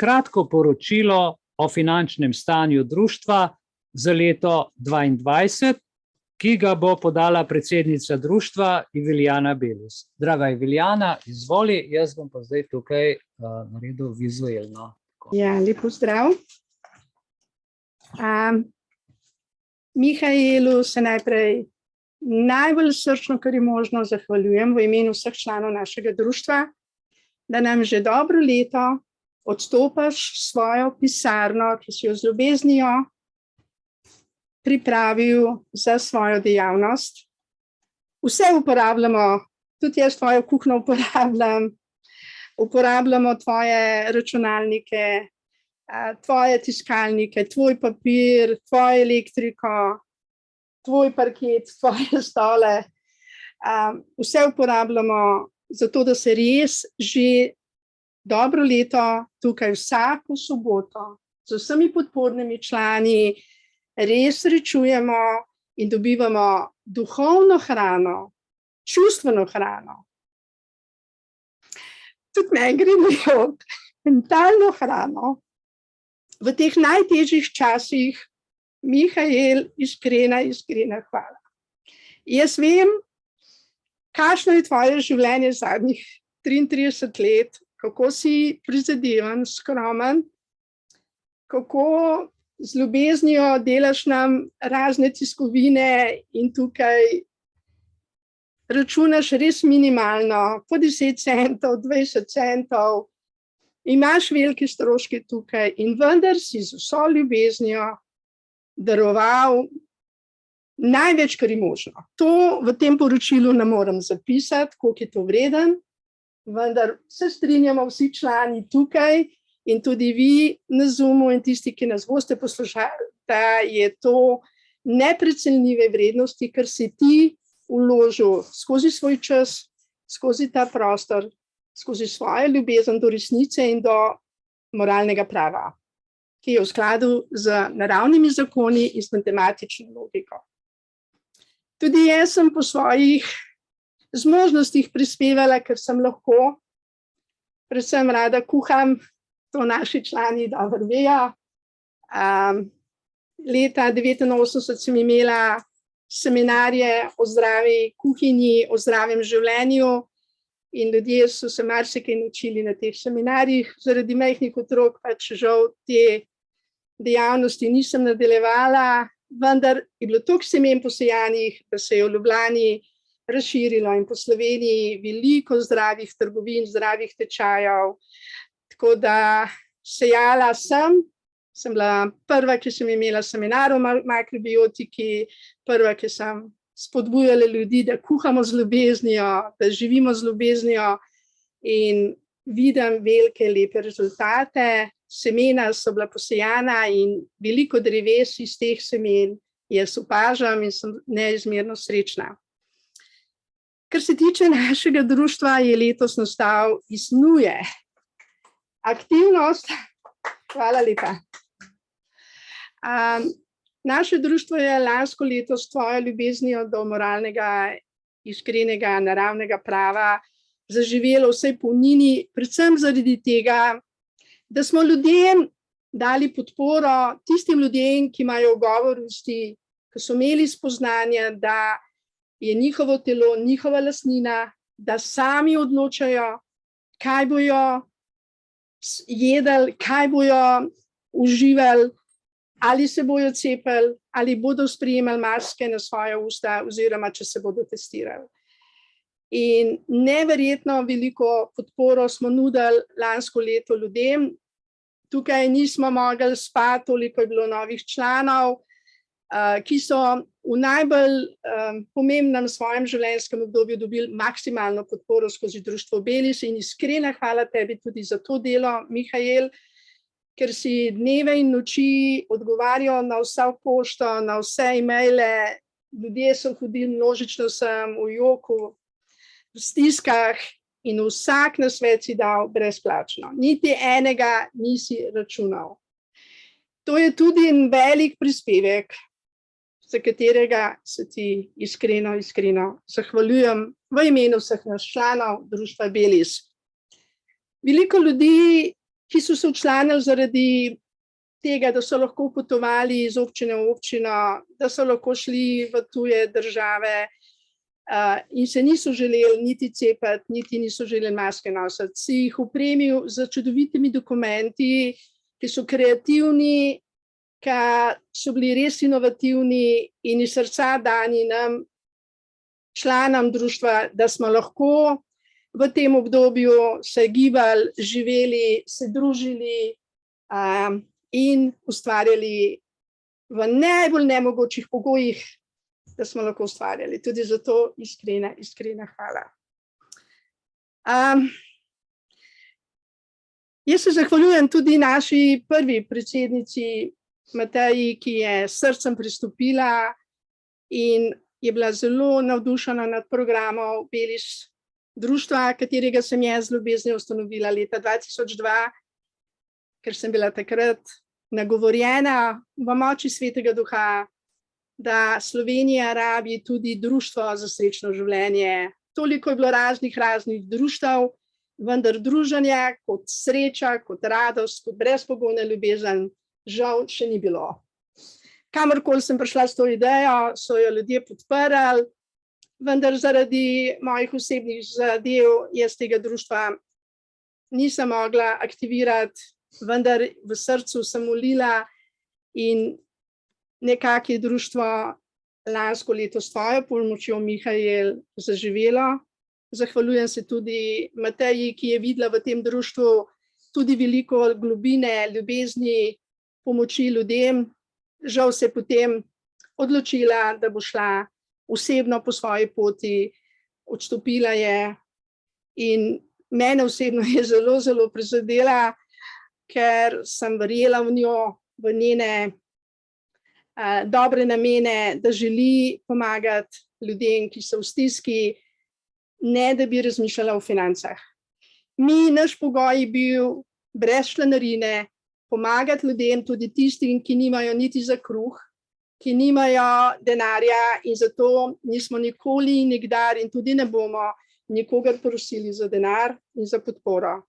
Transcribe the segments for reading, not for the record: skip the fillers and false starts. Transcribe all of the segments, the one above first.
kratko poročilo o finančnem stanju društva za leto 2022, ki ga bo podala predsednica društva Iviljana Belis. Draga Iviljana, izvoli, jaz bom pa zdaj tukaj naredil vizualno. Ja, lep pozdrav. Mihaelu se najprej najbolj srčno, kar je možno, zahvaljujem v imenu vseh članov našega društva, da nam že dobro leto odstopaš svojo pisarno, ki si jo z ljubeznijo pripravil za svojo dejavnost. Vse uporabljamo, tudi jaz tvojo kuhno uporabljamo tvoje računalnike, tvoje tiskalnike, tvoj papir, tvojo elektriko, tvoj parket, tvoje stole. Vse uporabljamo zato, da se res že dobro leto tukaj vsako soboto z vsemi podpornimi člani res srečujemo in dobivamo duhovno hrano, čustveno hrano. Tudi meni gre na jok, mentalno hrano. V teh najtežjih časih, Mihael, iskrena hvala. Jaz vem, kakšno je tvoje življenje zadnjih 33 let, kako si prizadevan, skromen, kako z ljubeznijo delaš nam razne tiskovine in tukaj računaš res minimalno, po 10 centov, 20 centov, imaš velike stroške tukaj in vendar si z vso ljubeznijo daroval največ, kar je možno. To v tem poročilu ne morem zapisati, koliko je to vreden, vendar se strinjamo vsi člani tukaj in tudi vi na Zoomu in tisti, ki nas boste poslušali, da je to neprecenljive vrednosti, ker si ti vložil skozi svoj čas, skozi ta prostor, skozi svojo ljubezen do resnice in do moralnega prava, ki je v skladu z naravnimi zakoni in z matematično logiko. Tudi jaz sem po svojih zmožnostih prispevala, ker sem lahko, predvsem rada kuham, to naši člani dobro vejo. Leta 1989 sem imela seminarje o zdravi kuhinji, o zdravem življenju in ljudje so se marsikaj naučili na teh seminarjih. Zaradi majhnih otrok pač žal te dejavnosti nisem nadaljevala, vendar je bilo toliko semen posejanih, da se je v Ljubljani razširilo in po Sloveniji veliko zdravih trgovin, zdravih tečajev. Tako da sejala sem bila prva, ki sem imela seminar o makrobiotiki, prva, ki sem spodbujala ljudi, da kuhamo z ljubeznijo, da živimo z ljubeznijo in vidim velike lepe rezultate. Semena so bila posejana in veliko dreves iz teh semen jaz opažam in sem neizmerno srečna. Kar se tiče našega društva, je letos nastal iz nuje. Aktivnost, hvala lepa. Naše društvo je lansko leto s tvojo ljubeznijo do moralnega, iskrenega, naravnega prava zaživelo vsej polnini, predvsem zaradi tega, da smo ljudem dali podporo, tistim ljudem, ki imajo ugovornosti, ki so imeli spoznanje, da je njihovo telo, njihova lastnina, da sami odločajo, kaj bojo jedli, kaj bojo uživali, ali se bojo cepili, ali bodo sprejemali maske na svoje usta, oziroma če se bodo testirali. In neverjetno veliko podporo smo nudili lansko leto ljudem. Tukaj nismo mogli spati, toliko je bilo novih članov, ki so v najbolj pomembnem svojem življenjskem obdobju dobili maksimalno podporo skozi društvo Belis in iskrena hvala tebi tudi za to delo, Mihael, ker si dneve in noči odgovarjal na vsa pošto, na vse e-maile, ljudje so hodili množično sem v joku, v stiskah in vsak nasvet si dal brezplačno. Niti enega nisi računal. To je tudi en velik prispevek, za katerega se ti iskreno zahvaljujem v imenu vseh nas članov društva Belis. Veliko ljudi, ki so se včlanili zaradi tega, da so lahko potovali iz občine v občino, da so lahko šli v tuje države in se niso želeli niti cepiti, niti niso želeli maske nositi. Si jih opremil z čudovitimi dokumenti, ki so kreativni, ki so bili res inovativni in iz srca dani nam, članom društva, da smo lahko v tem obdobju se gibali, živeli, se družili in ustvarjali v najbolj nemogočih pogojih, da smo lahko ustvarjali. Tudi zato iskrena hvala. Jaz se zahvaljujem tudi naši prvi predsednici Mateji, ki je s srcem pristopila in je bila zelo navdušena nad programom Belis društva, katerega sem jaz z ljubeznijo ustanovila leta 2002, ker sem bila takrat nagovorjena v moči Svetega Duha, da Slovenija rabi tudi društvo za srečno življenje. Toliko je bilo raznih društev, vendar druženja kot sreča, kot radost, kot brezpogojna ljubezen, žal še ni bilo. Kamorkoli sem prišla s to idejo, so jo ljudje podprli, vendar zaradi mojih osebnih zadev jaz tega društva nisem mogla aktivirati, vendar v srcu sem molila in nekako je društvo lansko leto s tvojo pomočjo, Mihajl, zaživelo. Zahvaljujem se tudi Mateji, ki je videla v tem društvu tudi veliko globine, ljubezni, pomoči ljudem. Žal se je potem odločila, da bo šla osebno po svoji poti, odstopila je in mene osebno je zelo prizadela, ker sem verjela v njo, v njene dobre namene, da želi pomagati ljudem, ki so v stiski, ne da bi razmišljala o financah. Naš pogoj je bil brez članarine, pomagati ljudem, tudi tistim, ki nimajo niti za kruh, ki nimajo denarja in zato nismo nikoli, nikdar in tudi ne bomo nikogar prosili za denar in za podporo.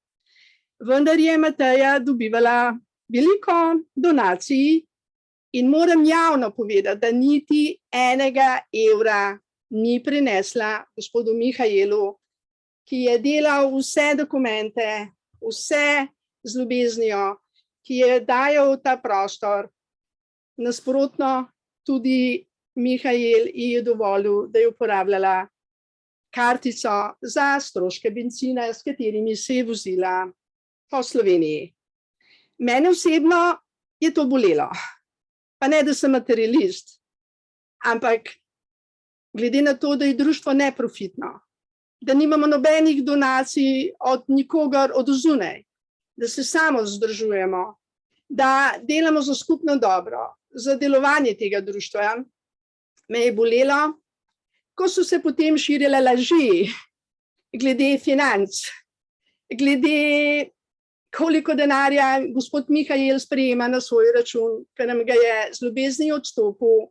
Vendar je Mateja dobivala veliko donacij in moram javno povedati, da niti enega evra ni prinesla gospodu Mihajlu, ki je delal vse dokumente, vse z ljubeznijo, ki je dajal ta prostor. Nasprotno, tudi Mihajl ji je dovolil, da je uporabljala kartico za stroške bencina, s katerimi se je vozila po Sloveniji. Mene osebno je to bolelo. Pa ne, da sem materialist, ampak glede na to, da je društvo neprofitno, da nimamo nobenih donacij od nikogar od zunaj, da se samo združujemo, da delamo za skupno dobro, za delovanje tega društva, me je bolelo, ko so se potem širile laži glede financ, glede koliko denarja gospod Mihajl sprejema na svoj račun, ker nam ga je z ljubeznijo odstopil,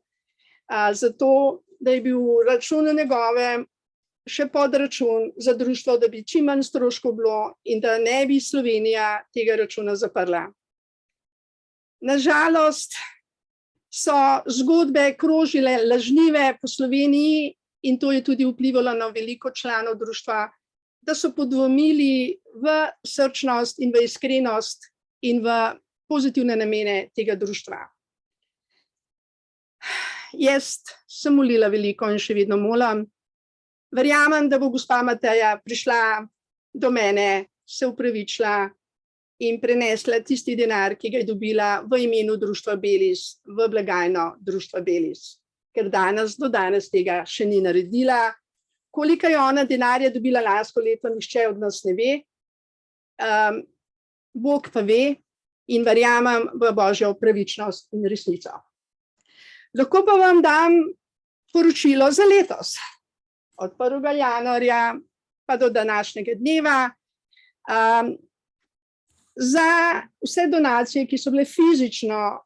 zato da je bil račun njegove še podračun za društvo, da bi čim manj stroškov bilo in da ne bi Slovenija tega računa zaprla. Nažalost so zgodbe krožile lažnive po Sloveniji in to je tudi vplivalo na veliko članov društva, da so podvomili v srčnost in v iskrenost in v pozitivne namene tega društva. Jaz sem molila veliko in še vedno molim. Verjamem, da bo gospa Mateja prišla do mene, se upravičila in prenesla tisti denar, ki ga je dobila v imenu društva Belis, v blagajno društva Belis. Ker do danes tega še ni naredila. Koliko je ona denarja dobila lansko leto, nihče od nas ne ve. Bog pa ve in verjamem v Božjo pravičnost in resnico. Lahko pa vam dam poročilo za letos. Od 1. januarja pa do današnjega dneva. Za vse donacije, ki so bile fizično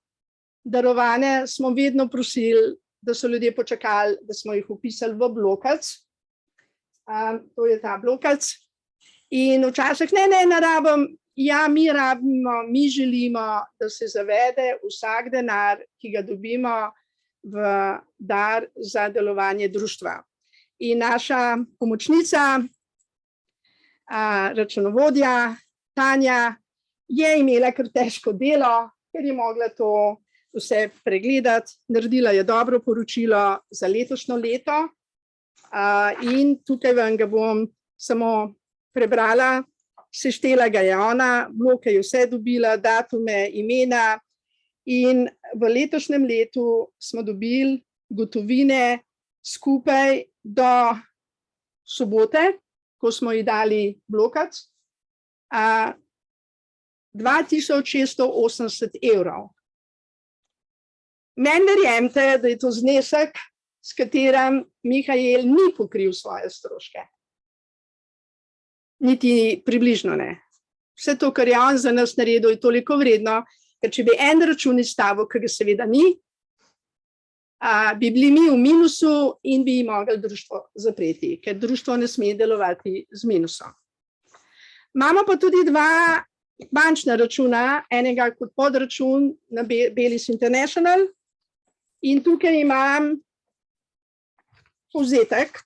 darovane, smo vedno prosili, da so ljudje počakali, da smo jih vpisali v blokac. To je ta blokac. In včasih ne rabim, ja, mi želimo, da se zavede vsak denar, ki ga dobimo v dar za delovanje društva. In naša pomočnica, računovodja Tanja, je imela kar težko delo, ker je mogla to vse pregledati, naredila je dobro poročilo za letošnjo leto. In tukaj vam ga bom samo prebrala, seštela ga je ona, bloke je vse dobila, datume, imena, in v letošnjem letu smo dobili gotovine skupaj do sobote, ko smo ji dali blokac, 2680 evrov. Meni verjemite, da je to znesek, s katerim Mihajl ni pokril svoje stroške. Niti približno ne. Vse to, kar je on za nas naredil, je toliko vredno, ker če bi en račun izstavil, ki ga seveda ni, bi bili mi v minusu in bi mogli društvo zapreti, ker društvo ne sme delovati z minusom. Imamo pa tudi dva bančna računa, enega kot podračun na Belis International, in tukaj imam povzetek,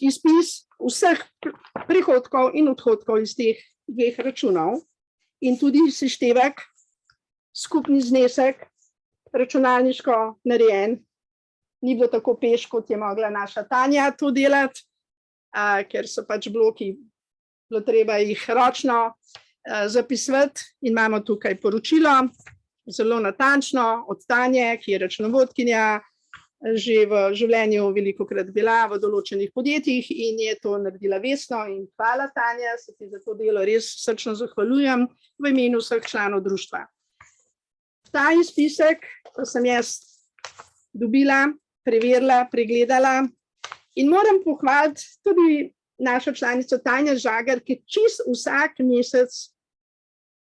izpis vseh prihodkov in odhodkov iz teh dveh računov in tudi seštevek, skupni znesek, računalniško narejen. Ni bilo tako peš, kot je mogla naša Tanja to delati, ker so pač bloki, bilo treba jih ročno zapisati, in imamo tukaj poročilo, zelo natančno od Tanje, ki je računovodkinja, že v življenju velikokrat bila v določenih podjetjih in je to naredila vestno, in hvala Tanja, se ti za to delo res srčno zahvaljujem v imenu vseh članov društva. Ta izpisek sem jaz dobila, preverila, pregledala in moram pohvaliti tudi našo članico Tanjo Žagar, ki čisto vsak mesec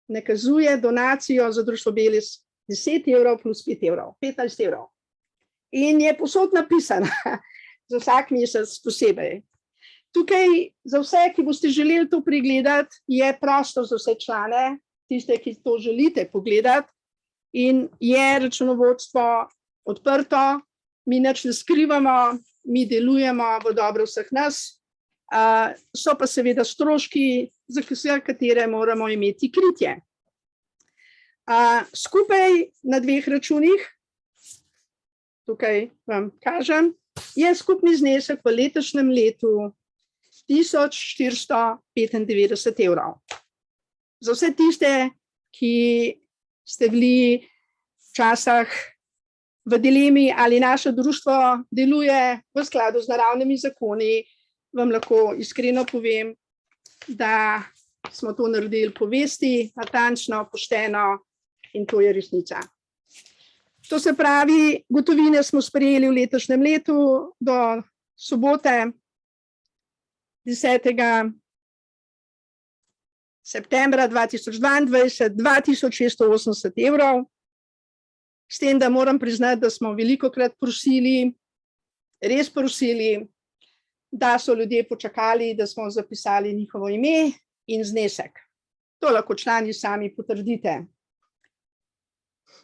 nakazuje donacijo za društvo Belis 10 evrov plus 5 evrov, 15 evrov. In je posod napisana za vsak mesec posebej. Tukaj za vse, ki boste želeli to pregledati, je prostor za vse člane, tiste, ki to želite pogledati, in je računovodstvo odprto, mi nič ne skrivamo, mi delujemo v dobro vseh nas, so pa seveda stroški, za katere moramo imeti kritje. Skupaj na dveh računih, tukaj vam kažem, je skupni znesek v letošnjem letu 1495 evrov. Za vse tiste, ki ste bili včasih v dilemi, ali naše društvo deluje v skladu z naravnimi zakoni, vam lahko iskreno povem, da smo to naredili po vesti, natančno, pošteno, in to je resnica. To se pravi, gotovine smo sprejeli v letošnjem letu do sobote 10. septembra 2022, 2680 evrov. S tem, da moram priznati, da smo velikokrat prosili, res prosili, da so ljudje počakali, da smo zapisali njihovo ime in znesek. To lahko člani sami potrdite.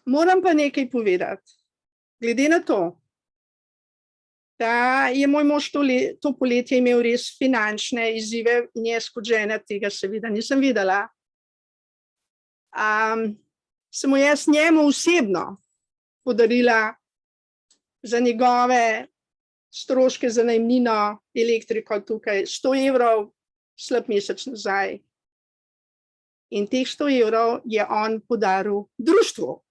Moram pa nekaj povedati. Glede na to, da je moj mož to poletje imel res finančne izzive in jaz kot žena tega seveda nisem videla, sem mu jaz njemu osebno podarila za njegove stroške za najemnino, elektriko tukaj 100 evrov, slab mesec nazaj. In teh 100 evrov je on podaril društvu.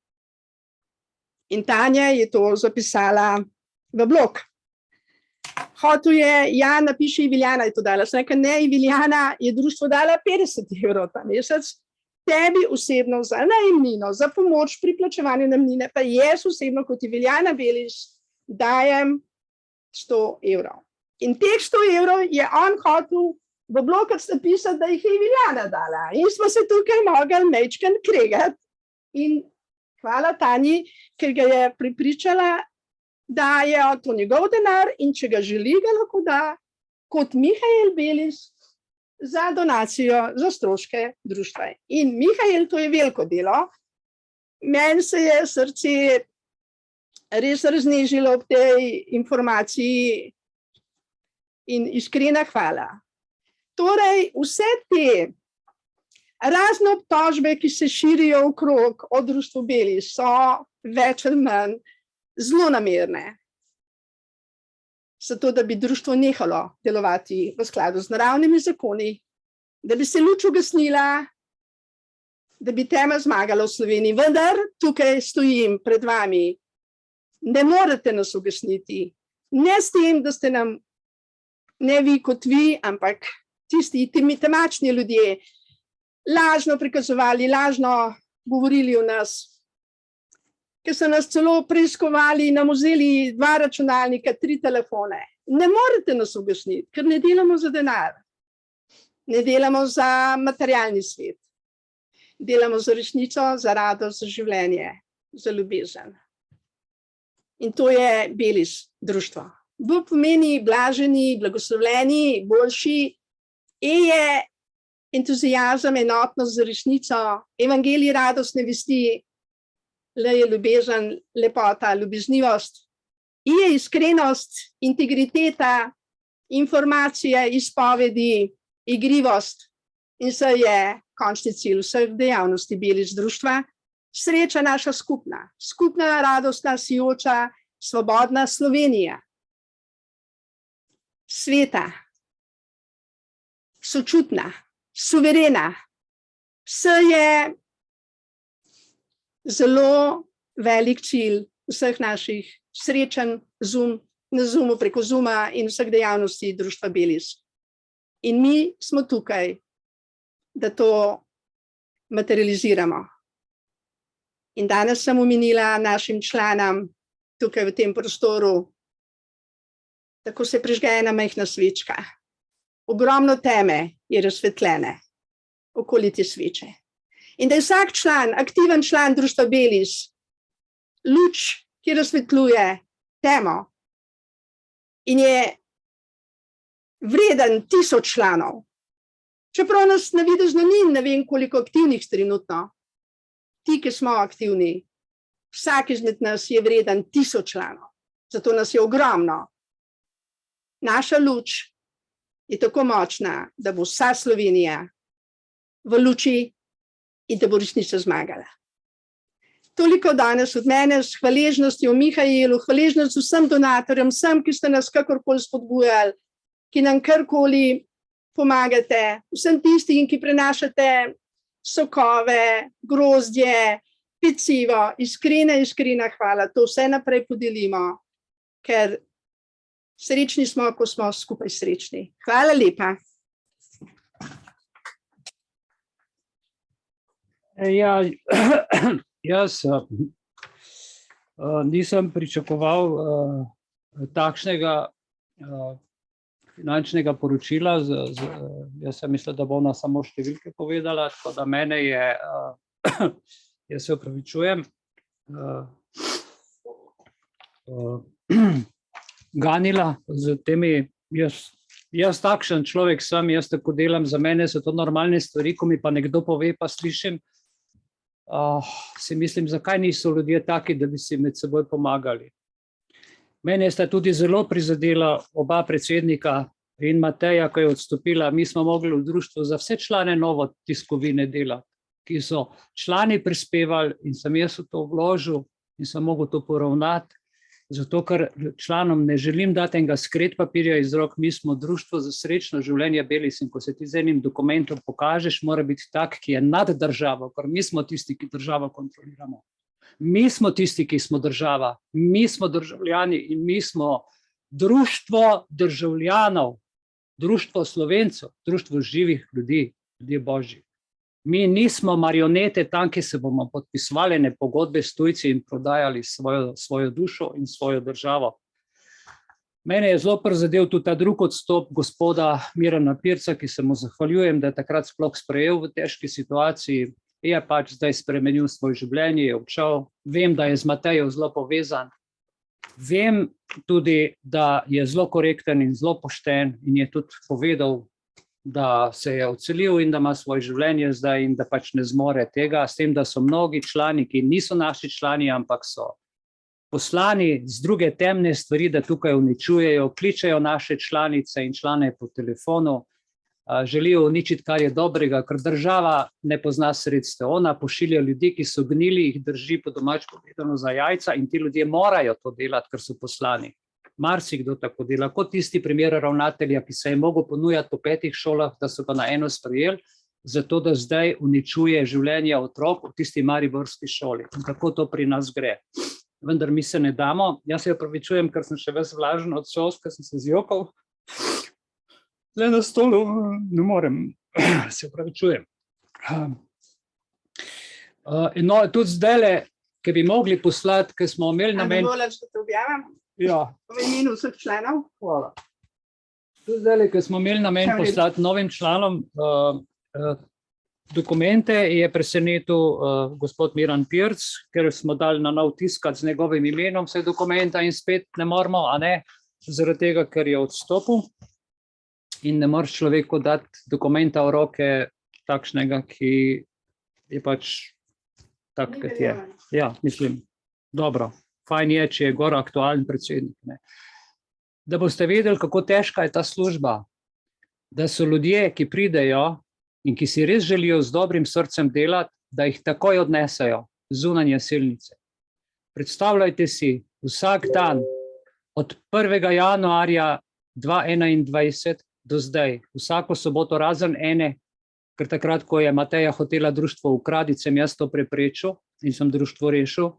In Tanja je to zapisala v blog. Hotel je, ja, napiši, Iviljana je to dala. Sem rekla, ne, Iviljana, je društvo dala 50 evrov ta mesec, tebi osebno za najemnino, za pomoč pri plačevanju najemnine, pa jaz osebno kot Iviljana Belis dajem 100 evrov. In teh 100 evrov je on hotel v blokac napisati, da jih je Iviljana dala. In smo se tukaj mogli mečken kregati. In hvala Tanji, ker ga je pripričala, da je to njegov denar in če ga želi, ga lahko da kot Mihajl Belis za donacijo, za stroške društva. In Mihael, to je veliko delo. Meni se je srce res raznežilo ob tej informaciji in iskrena hvala. Torej, vse te razne obtožbe, ki se širijo okrog o društvu Belis, so več ali manj zlonamerne. Zato, da bi društvo nehalo delovati v skladu z naravnimi zakoni, da bi se luč ugasnila, da bi tema zmagala v Sloveniji. Vendar tukaj stojim pred vami. Ne morete nas ugasniti. Ne s tem, da ste nam, ne vi kot vi, ampak tisti temačni ljudje, lažno prikazovali, lažno govorili o nas, ker so nas celo preiskovali, nam vzeli 2 računalnika, 3 telefone. Ne morete nas ugasniti, ker ne delamo za denar. Ne delamo za materialni svet. Delamo za resnico, za radost, za življenje, za ljubezen. In to je Belis društvo. B pomeni blaženi, blagoslovljeni, boljši. E je entuziazem, enotnost za resnico, evangelij radostne vesti, L je ljubezen, lepota, ljubeznivost. I je iskrenost, integriteta, informacije, izpovedi, igrivost. In S je končni cilj vseh dejavnosti Belis društva. Sreča naša skupna, radostna, sijoča, svobodna Slovenija. Sveta, sočutna, suverena. S je zelo velik cilj vseh naših srečanj na Zoomu, preko Zooma in vseh dejavnosti društva Belis. In mi smo tukaj, da to materializiramo. In danes sem omenila našim članom tukaj v tem prostoru, tako se prižge ena majhna svečka. Ogromno teme je razsvetljene okoli te sveče. In da je vsak član, aktiven član društva Belis, luč, ki razsvetljuje temo in je vreden 1000 članov. Čeprav nas navidezno ni, ne vem koliko aktivnih trenutno, ti, ki smo aktivni, vsak izmed nas je vreden 1000 članov, zato nas je ogromno. Naša luč je tako močna, da bo vsa Slovenija v luči in da bo resnica zmagala. Toliko danes od mene s hvaležnostjo Mihaelu, hvaležnost vsem donatorjem, vsem, ki ste nas kakorkoli spodbujali, ki nam karkoli pomagate, vsem tistim, ki prenašate sokove, grozdje, pecivo, iskrena hvala, to vse naprej podelimo, ker srečni smo, ko smo skupaj srečni. Hvala lepa. Ja, jaz nisem pričakoval takšnega finančnega poročila. Jaz sem mislil, da bo ona samo številke povedala, tako da mene je, jaz se opravičujem, ganila z temi, jaz takšen človek sem, jaz tako delam, za mene so to normalne stvari, ko mi pa nekdo pove, pa slišim, si mislim, zakaj niso ljudje taki, da bi si med seboj pomagali. Mene sta tudi zelo prizadela oba predsednika in Mateja, ko je odstopila. Mi smo mogli v društvu za vse člane novo tiskovine delati, ki so člani prispevali in sem jaz v to vložil in sem mogel to poravnati, zato ker članom ne želim dati enega skret papirja iz rok. Mi smo društvo za srečno življenje Belis in ko se ti z enim dokumentom pokažeš, mora biti tak, ki je nad državo, ker mi smo tisti, ki državo kontroliramo. Mi smo tisti, ki smo država, mi smo državljani in mi smo društvo državljanov, društvo Slovencev, društvo živih ljudi, ljudi božjih. Mi nismo marionete tam, ki se bomo podpisovali ne pogodbe s tujci in prodajali svojo dušo in svojo državo. Mene je zelo prizadel tudi ta drugi odstop gospoda Mirana Pirca, ki se mu zahvaljujem, da je takrat sploh sprejel v težki situaciji. Je pač zdaj spremenil svoje življenje, je odšel. Vem, da je z Matejem zelo povezan. Vem tudi, da je zelo korekten in zelo pošten in je tudi povedal da se je odselil in da ima svoje življenje zdaj in da pač ne zmore tega, s tem, da so mnogi člani, ki niso naši člani, ampak so poslani z druge temne stvari, da tukaj uničujejo, kličejo naše članice in člane po telefonu, želijo uničiti, kar je dobrega, ker država ne pozna sredstev. Ona pošilja ljudi, ki so gnili, jih drži po domač povedano za jajca in ti ljudje morajo to delati, ker so poslani. Marsikdo tako dela, kot tisti primer ravnatelja, ki se je mogel ponujati po 5 šolah, da so ga na eno sprejeli, zato da zdaj uničuje življenje otrok v tisti mariborski šoli. In tako to pri nas gre. Vendar mi se ne damo. Jaz se opravičujem, ker sem še ves vlažen od solz, ker sem se zjokal. Le na stolu ne morem, se opravičujem. No, tudi zdajle, ki bi mogli poslati, ker smo imeli namen... Dovoliš, da te objavim? Ja. V imenu vseh članov. Hvala. Tudi zdajle, ker smo imeli namen poslati novim članom dokumente, je presenetil gospod Miran Pirc, ker smo dali na nov tiskati z njegovim imenom vse dokumenta in spet ne moramo, a ne, zaradi tega, ker je odstopil. In ne moreš človeku dati dokumenta v roke takšnega, ki je pač tak, kot je. Ja, mislim, dobro. Fajn je, če je gor aktualen predsednik. Ne. Da boste vedeli, kako težka je ta služba, da so ljudje, ki pridejo in ki si res želijo z dobrim srcem delati, da jih takoj odnesejo zunanje selnice. Predstavljajte si, vsak dan od 1. januarja 2021 do zdaj, vsako soboto razen ene, ker takrat, ko je Mateja hotela društvo ukraditi, sem jaz to preprečil in sem društvo rešil,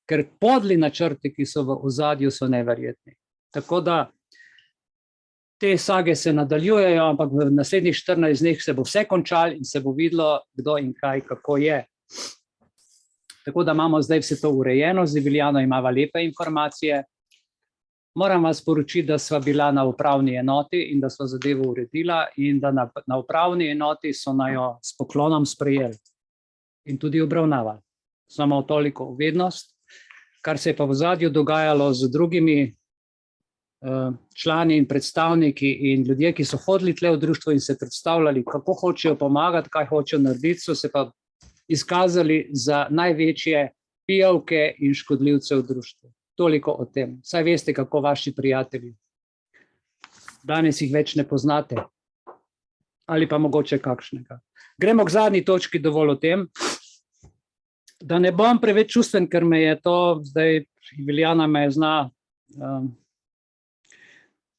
ker podli načrti, ki so v ozadju, so neverjetni. Tako da te sage se nadaljujejo, ampak v naslednjih 14 dneh se bo vse končalo in se bo videlo, kdo in kaj, kako je. Tako da imamo zdaj vse to urejeno, z Viljano imava lepe informacije. Moram vas sporočiti, da sva bila na upravni enoti in da sva zadevo uredila in da na upravni enoti so jo s poklonom sprejeli in tudi obravnavali. Samo toliko vednost. Kar se je pa v ozadju dogajalo z drugimi člani in predstavniki in ljudje, ki so hodili tle v društvo in se predstavljali, kako hočejo pomagati, kaj hočejo narediti, so se pa izkazali za največje pijavke in škodljivce v društvu. Toliko o tem. Saj veste, kako vaši prijatelji. Danes jih več ne poznate. Ali pa mogoče kakšnega. Gremo k zadnji točki, dovolj o tem. Da ne bom preveč čustven, ker me je to, zdaj Viljana me zna.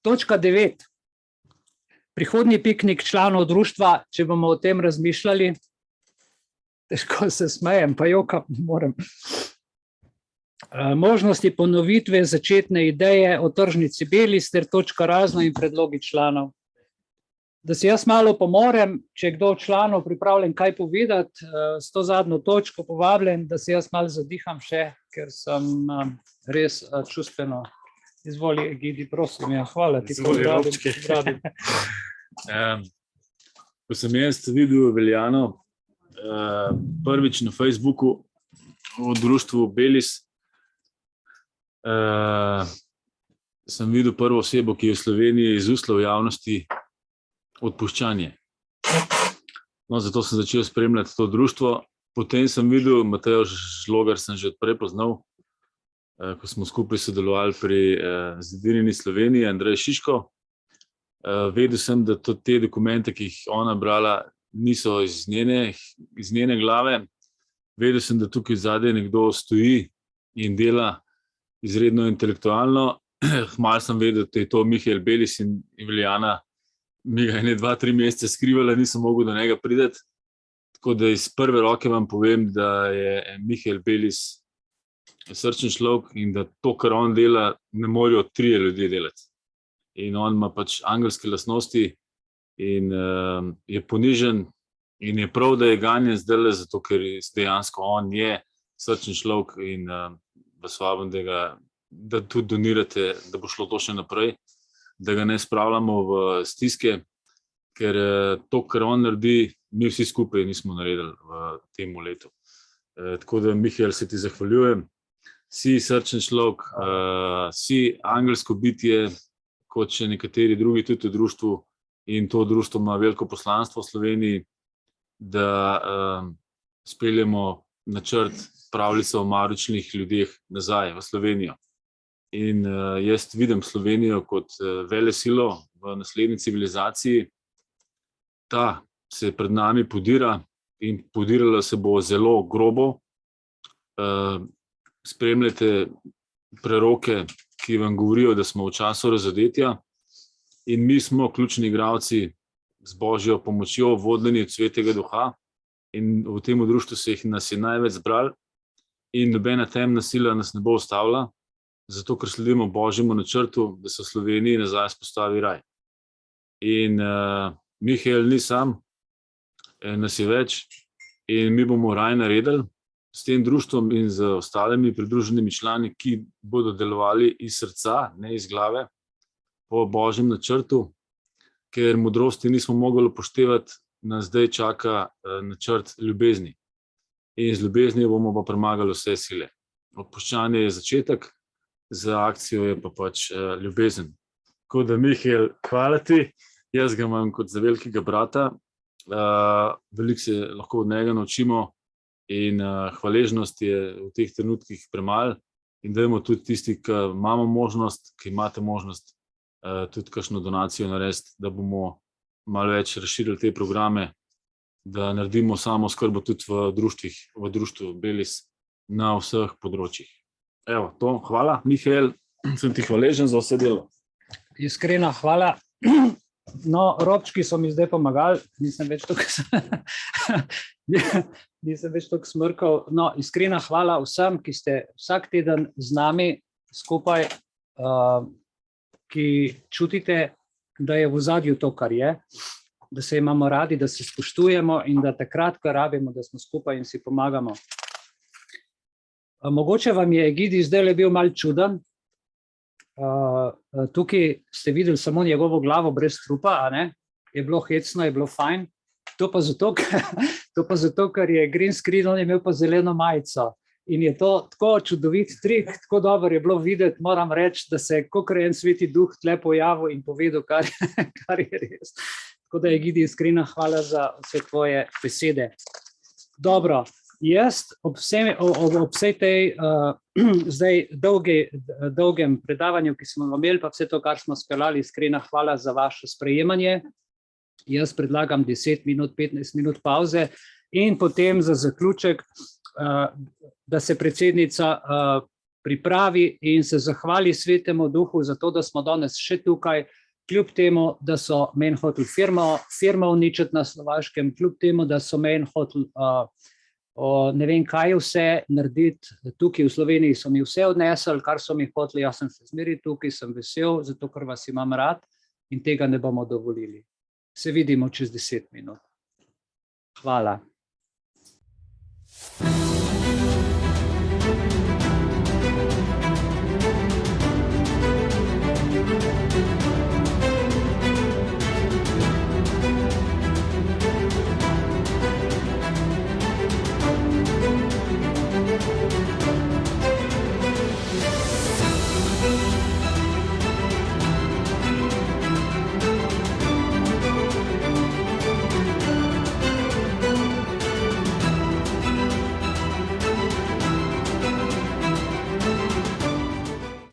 Točka 9. Prihodnji piknik članov društva, če bomo o tem razmišljali, težko se smejem, pa jokam moram. Možnosti ponovitve začetne ideje o tržnici Belis ter točka razno in predlogi članov. Da se jaz malo pomorem, če je kdo od članov pripravljen kaj povedati, s to zadnjo točko povabljen, da se jaz malo zadiham še, ker sem res čustveno. Izvoli, Egidi, prosim, ja, hvala ti. Ko sem jaz videl Viljano prvič na Facebooku v društvu Belis, sem videl prvo osebo, ki je v Sloveniji izusla v javnosti odpuščanje. No, zato sem začel spremljati to društvo. Potem sem videl, Matejo Žlogar sem že odprej poznal, ko smo skupaj sodelovali pri Zidinjeni Sloveniji, Andrej Šiško. Vedel sem, da te dokumente, ki jih ona brala, niso iz njene glave. Vedel sem, da tukaj zadaj nekdo stoji in dela izredno intelektualno. Malo sem vedel, da je to Mihael Belis in Viljana mi ga je 2-3 mesece skrivala, nisem mogel do njega priti. Tako da iz prve roke vam povem, da je Mihael Belis srčen človek in da to, kar on dela, ne morejo 3 ljudje delati. In on ima pač angelske lastnosti in je ponižen in je prav, da je ganjen zdaj, zato ker dejansko on je srčen človek in vas vabim, da tudi donirate, da bo šlo to še naprej, da ga ne spravljamo v stiske, ker to, kar on naredi, mi vsi skupaj nismo naredili v tem letu. Tako da, Mihael, se ti zahvaljujem. Si srčen človek, si angelsko bitje, kot še nekateri drugi tudi v društvu in to društvo ima veliko poslanstvo v Sloveniji, da speljemo načrt pravljice o mavričnih ljudeh nazaj v Slovenijo. In jaz vidim Slovenijo kot velesilo v naslednji civilizaciji. Ta se pred nami podira in podirala se bo zelo grobo. Spremljate preroke, ki vam govorijo, da smo v času razodetja, in mi smo ključni igralci z Božjo pomočjo, vodeni od Svetega Duha, in v tem društvu nas je največ zbralo in nobena temna sila nas ne bo ustavila, zato ker sledimo Božjemu načrtu, da se v Sloveniji nazaj vzpostavi raj. In Mihael ni sam, nas je več in mi bomo raj naredili s tem društvom in z ostalimi pridruženimi člani, ki bodo delovali iz srca, ne iz glave, po Božjem načrtu, ker modrosti nismo mogli upoštevati, nas zdaj čaka načrt ljubezni. In z ljubeznijo bomo pa premagali vse sile. Odpuščanje je začetek, za akcijo je pa pač ljubezen. Tako da, Mihael, hvala ti, jaz ga imam kot za velikega brata, veliko se lahko od njega naučimo in hvaležnost je v teh trenutkih premalo in dajmo tudi tisti, ki imamo možnost, ki imate možnost, tudi kakšno donacijo narediti, da bomo malo več razširili te programe, da naredimo samooskrbo tudi v društvu Belis na vseh področjih. Evo, to, hvala, Mihael, sem ti hvaležen za vse delo. Iskrena hvala. No, robčki so mi zdaj pomagali, nisem več toliko smrkal. No, iskrena hvala vsem, ki ste vsak teden z nami skupaj, ki čutite, da je v ozadju to, kar je, da se imamo radi, da se spoštujemo in da takrat, ko rabimo, da smo skupaj in si pomagamo. Mogoče vam je Egidi zdaj bil malo čuden. Tukaj ste videli samo njegovo glavo brez trupa, a ne? Je bilo hecno, je bilo fajn. To pa zato, ker je green screen, on je imel pa zeleno majico. In je to tako čudovit trik, tako dobro je bilo videti, moram reči, da se je kakor en sveti duh tle pojavil in povedal, kar je res. Tako da, Egidi, iskrena hvala za vse tvoje besede. Dobro, jaz ob vsej tej zdaj dolgem predavanju, ki smo imeli, pa vse to, kar smo speljali, iskrena hvala za vaše sprejemanje. Jaz predlagam 10 minut, 15 minut pauze in potem za zaključek, da se predsednica pripravi in se zahvali Svetemu Duhu za to, da smo danes še tukaj, kljub temu, da so meni hoteli firmo uničiti na Slovaškem, kljub temu, da so meni hoteli ne vem kaj vse narediti. Tukaj v Sloveniji so mi vse odnesli, kar so mi hoteli, jaz sem se zmeri tukaj, sem vesel, zato ker vas imam rad in tega ne bomo dovolili. Se vidimo čez 10 minut. Hvala.